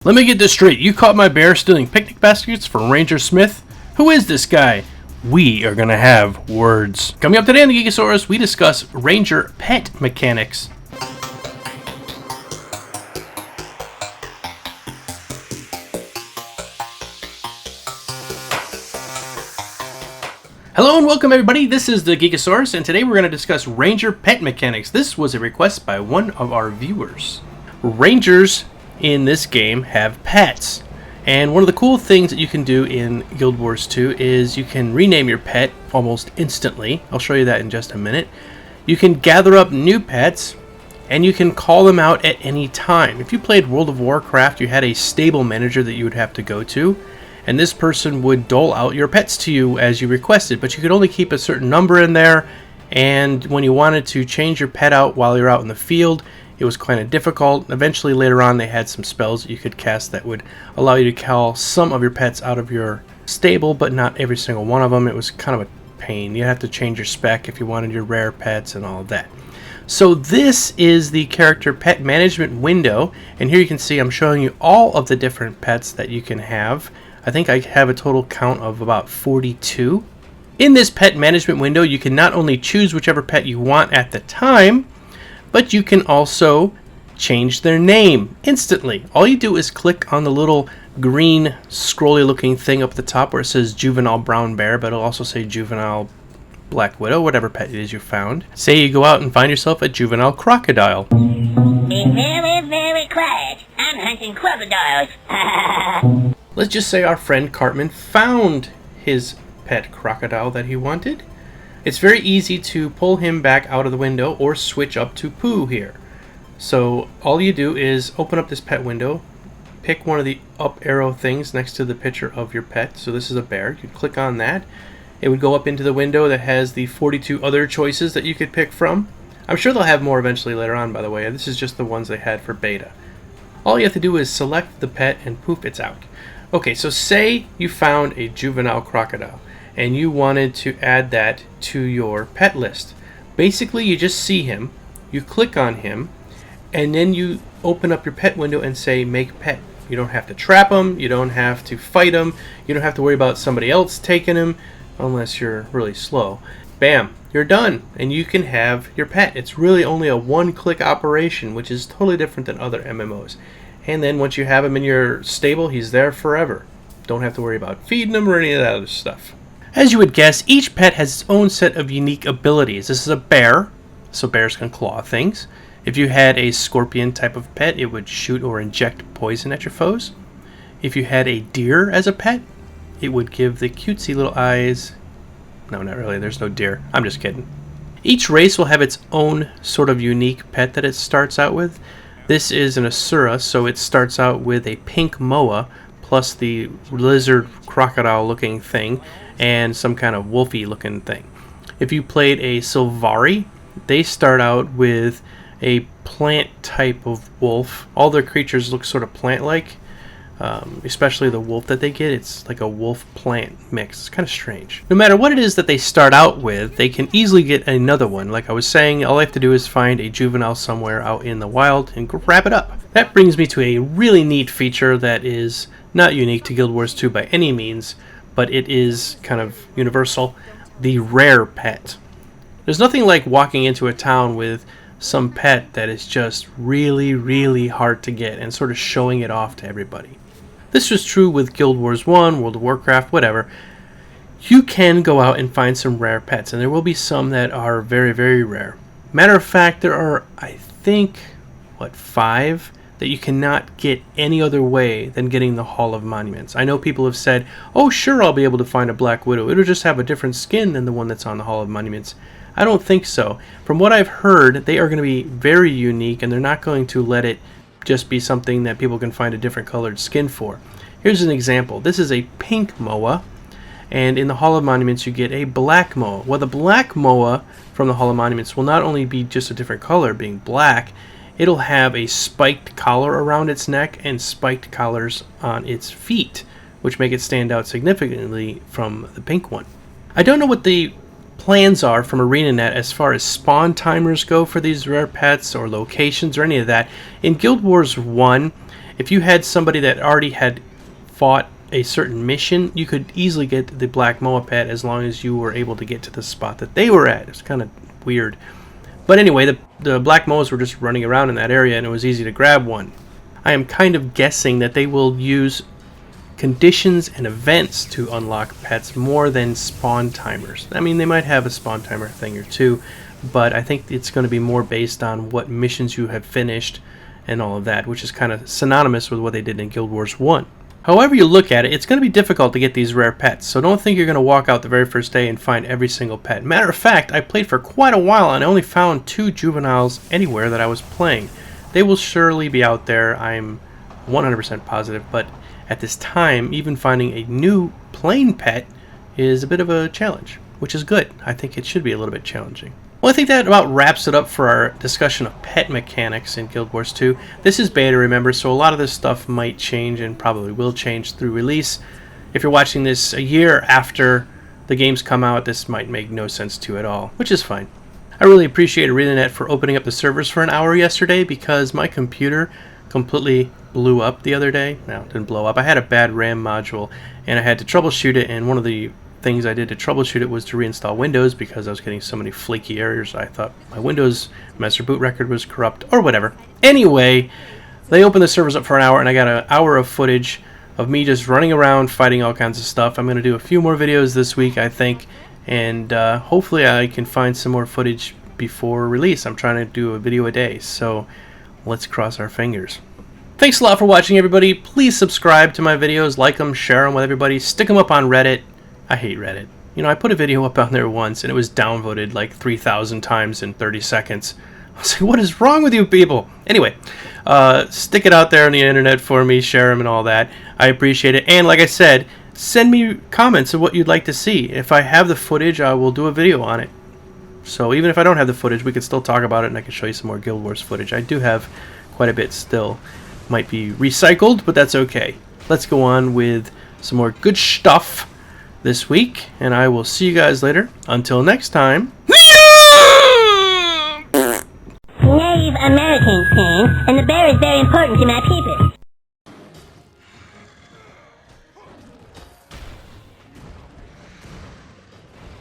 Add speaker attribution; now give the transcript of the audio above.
Speaker 1: Let me get this straight. You caught my bear stealing picnic baskets from Ranger Smith? Who is this guy? We are going to have words. Coming up today on the Geekasaurus, we discuss Ranger pet mechanics. Hello and welcome everybody, this is the Geekasaurus, and today we're going to discuss Ranger pet mechanics. This was a request by one of our viewers. Rangers in this game have pets, and one of the cool things that you can do in Guild Wars 2 is you can rename your pet almost instantly. I'll show you that in just a minute. You can gather up new pets, and you can call them out at any time. If you played World of Warcraft, you had a stable manager that you would have to go to, and this person would dole out your pets to you as you requested, but you could only keep a certain number in there, and when you wanted to change your pet out while you're out in the field, it was kind of difficult. Eventually, later on, they had some spells that you could cast that would allow you to call some of your pets out of your stable, but not every single one of them. It was kind of a pain. You have to change your spec if you wanted your rare pets and all of that. So this is the character pet management window, and here you can see I'm showing you all of the different pets that you can have. I think I have a total count of about 42. In this pet management window, you can not only choose whichever pet you want at the time, but you can also change their name instantly. All you do is click on the little green scrolly looking thing up at the top where it says Juvenile Brown Bear, but it'll also say Juvenile Black Widow, whatever pet it is you found. Say you go out and find yourself a Juvenile Crocodile.
Speaker 2: Be very, very quiet. I'm hunting crocodiles.
Speaker 1: Let's just say our friend Cartman found his pet crocodile that he wanted. It's very easy to pull him back out of the window or switch up to Pooh here. So all you do is open up this pet window, pick one of the up arrow things next to the picture of your pet. So this is a bear. You click on that. It would go up into the window that has the 42 other choices that you could pick from. I'm sure they'll have more eventually later on, by the way. This is just the ones they had for beta. All you have to do is select the pet and poof, it's out. Okay, so say you found a juvenile crocodile and you wanted to add that to your pet list. Basically, you just see him, you click on him, and then you open up your pet window and say make pet. You don't have to trap him, you don't have to fight him, you don't have to worry about somebody else taking him, unless you're really slow. Bam, you're done, and you can have your pet. It's really only a one-click operation, which is totally different than other MMOs. And then once you have him in your stable, he's there forever. Don't have to worry about feeding him or any of that other stuff. As you would guess, each pet has its own set of unique abilities. This is a bear, so bears can claw things. If you had a scorpion type of pet, it would shoot or inject poison at your foes. If you had a deer as a pet, it would give the cutesy little eyes. No, not really, there's no deer. I'm just kidding. Each race will have its own sort of unique pet that it starts out with. This is an Asura, so it starts out with a pink moa, plus the lizard crocodile looking thing, and some kind of wolfy looking thing. If you played a Sylvari, they start out with a plant type of wolf. All their creatures look sort of plant-like, especially the wolf that they get. It's like a wolf-plant mix. It's kind of strange. No matter what it is that they start out with, they can easily get another one. Like I was saying, all I have to do is find a juvenile somewhere out in the wild and grab it up. That brings me to a really neat feature that is not unique to Guild Wars 2 by any means, but it is kind of universal: the rare pet. There's nothing like walking into a town with some pet that is just really, really hard to get and sort of showing it off to everybody. This was true with Guild Wars 1, World of Warcraft, whatever. You can go out and find some rare pets, and there will be some that are very, very rare. Matter of fact, there are, I think, 5 that you cannot get any other way than getting the Hall of Monuments. I know people have said, oh sure, I'll be able to find a Black Widow. It'll just have a different skin than the one that's on the Hall of Monuments. I don't think so. From what I've heard, they are going to be very unique, and they're not going to let it just be something that people can find a different colored skin for. Here's an example. This is a pink moa, and in the Hall of Monuments you get a black moa. Well, the black moa from the Hall of Monuments will not only be just a different color, being black, it'll have a spiked collar around its neck and spiked collars on its feet, which make it stand out significantly from the pink one. I don't know what the plans are from ArenaNet as far as spawn timers go for these rare pets or locations or any of that. In Guild Wars 1, if you had somebody that already had fought a certain mission, you could easily get the black moa pet as long as you were able to get to the spot that they were at. It's kind of weird. But anyway, the black moas were just running around in that area, and it was easy to grab one. I am kind of guessing that they will use conditions and events to unlock pets more than spawn timers. I mean, they might have a spawn timer thing or two, but I think it's going to be more based on what missions you have finished and all of that, which is kind of synonymous with what they did in Guild Wars 1. However you look at it, it's going to be difficult to get these rare pets, so don't think you're going to walk out the very first day and find every single pet. Matter of fact, I played for quite a while and I only found 2 juveniles anywhere that I was playing. They will surely be out there, I'm 100% positive, but at this time, even finding a new plain pet is a bit of a challenge, which is good. I think it should be a little bit challenging. Well, I think that about wraps it up for our discussion of pet mechanics in Guild Wars 2. This is beta, remember, so a lot of this stuff might change and probably will change through release. If you're watching this a year after the games come out, this might make no sense to you at all, which is fine. I really appreciate ArenaNet for opening up the servers for an hour yesterday because my computer completely blew up the other day. No, it didn't blow up. I had a bad RAM module and I had to troubleshoot it, and one of the things I did to troubleshoot it was to reinstall Windows because I was getting so many flaky errors. I thought my Windows master boot record was corrupt or whatever. Anyway, they opened the servers up for an hour and I got an hour of footage of me just running around fighting all kinds of stuff. I'm going to do a few more videos this week, I think, and hopefully I can find some more footage before release. I'm trying to do a video a day, so let's cross our fingers. Thanks a lot for watching, everybody. Please subscribe to my videos, like them, share them with everybody, stick them up on Reddit. I hate Reddit. You know, I put a video up on there once and it was downvoted like 3,000 times in 30 seconds. I was like, what is wrong with you people? Anyway, stick it out there on the internet for me, share them and all that. I appreciate it. And like I said, send me comments of what you'd like to see. If I have the footage, I will do a video on it. So even if I don't have the footage, we could still talk about it and I can show you some more Guild Wars footage. I do have quite a bit still. Might be recycled, but that's okay. Let's go on with some more good stuff this week, and I will see you guys later. Until next time.
Speaker 2: Native Americans, Sam, and the bear is very important to my people.